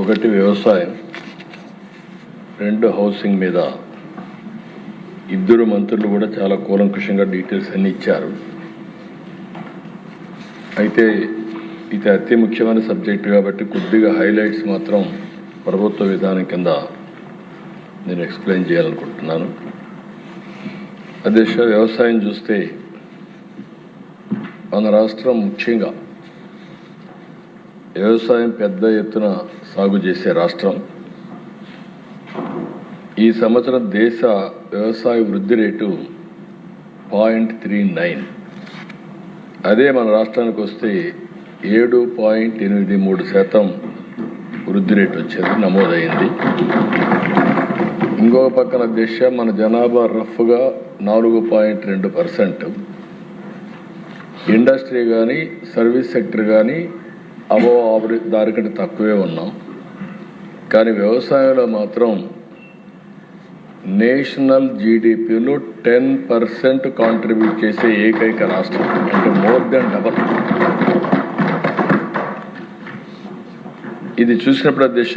ఒకటి వ్యవసాయం, రెండు హౌసింగ్ మీద ఇద్దరు మంత్రులు కూడా చాలా కూలంకషంగా డీటెయిల్స్ అన్ని ఇచ్చారు. అయితే ఇది అతి ముఖ్యమైన సబ్జెక్టు కాబట్టి కొద్దిగా హైలైట్స్ మాత్రం ప్రభుత్వ విధానం కింద నేను ఎక్స్ప్లెయిన్ చేయాలనుకుంటున్నాను. అధ్యక్ష, వ్యవసాయం చూస్తే మన రాష్ట్రం ముఖ్యంగా వ్యవసాయం పెద్ద ఎత్తున సాగు చేసే రాష్ట్రం. ఈ సంవత్సరం దేశ వ్యవసాయ వృద్ధి రేటు 0.39. అదే మన రాష్ట్రానికి వస్తే 7.83% వృద్ధి రేటు వచ్చేది నమోదైంది. ఇంకొక పక్కన దేశ మన జనాభా రఫ్గా 4.2%. ఇండస్ట్రీ కానీ సర్వీస్ సెక్టర్ కానీ దానికంటే తక్కువే ఉన్నాం. కానీ వ్యవసాయంలో మాత్రం నేషనల్ జీడిపిలో 10% కాంట్రిబ్యూట్ చేసే ఏకైక రాష్ట్రం, అంటే మోర్ దెన్ డబల్. ఇది చూసినప్పుడు దిశ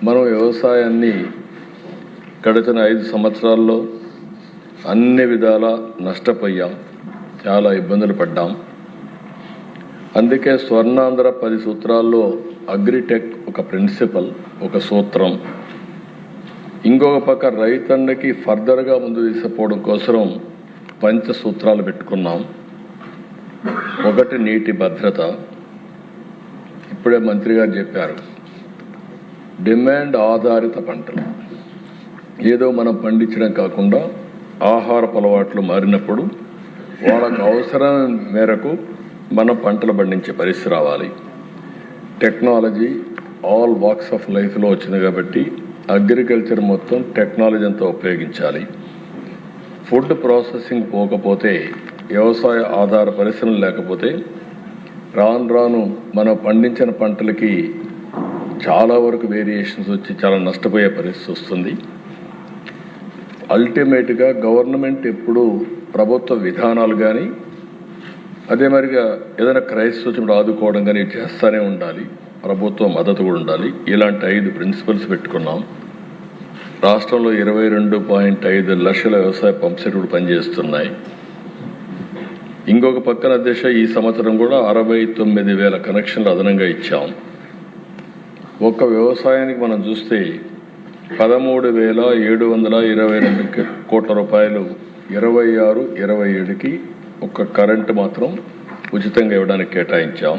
మనం వ్యవసాయాన్ని గడిచిన 5 సంవత్సరాల్లో అన్ని విధాల నష్టపోయాం, చాలా ఇబ్బందులు పడ్డాం. అందుకే స్వర్ణాంధ్ర 10 సూత్రాల్లో అగ్రిటెక్ ఒక ప్రిన్సిపల్, ఒక సూత్రం. ఇంకొక పక్క రైతన్నకి ఫర్దర్గా ముందు తీసుకుపోవడం కోసం పంచసూత్రాలు పెట్టుకున్నాం. ఒకటి నీటి భద్రత. ఇప్పుడే మంత్రి గారు చెప్పారు, డిమాండ్ ఆధారిత పంటలు. ఏదో మనం పండించడం కాకుండా ఆహారపు అలవాట్లు మారినప్పుడు వాళ్ళకు అవసరం మేరకు మనం పంటలు పండించే పరిస్థితి రావాలి. టెక్నాలజీ ఆల్ వాక్స్ ఆఫ్ లైఫ్లో వచ్చింది కాబట్టి అగ్రికల్చర్ మొత్తం టెక్నాలజీ అంతా ఉపయోగించాలి. ఫుడ్ ప్రాసెసింగ్ పోకపోతే, వ్యవసాయ ఆధార పరిశ్రమలు లేకపోతే రాను రాను మనం పండించిన పంటలకి చాలా వరకు వేరియేషన్స్ వచ్చి చాలా నష్టపోయే పరిస్థితి వస్తుంది. అల్టిమేట్గా గవర్నమెంట్ ఎప్పుడు ప్రభుత్వ విధానాలు కానీ అదే మరిగా ఏదైనా క్రైసిస్ వచ్చినప్పుడు ఆదుకోవడం కానీ చేస్తూనే ఉండాలి. ప్రభుత్వ మద్దతు కూడా ఉండాలి. ఇలాంటి 5 ప్రిన్సిపల్స్ పెట్టుకున్నాం. రాష్ట్రంలో 22.5 లక్షల వ్యవసాయ పంప్ సెట్లు పనిచేస్తున్నాయి. ఇంకొక పక్కన దిశ ఈ సంవత్సరం కూడా 69,000 కనెక్షన్లు అదనంగా ఇచ్చాం. ఒక్క వ్యవసాయానికి మనం చూస్తే 13,722 కోట్ల రూపాయలు 26, 27కి ఒక్క కరెంటు మాత్రం ఉచితంగా ఇవ్వడానికి కేటాయించాం.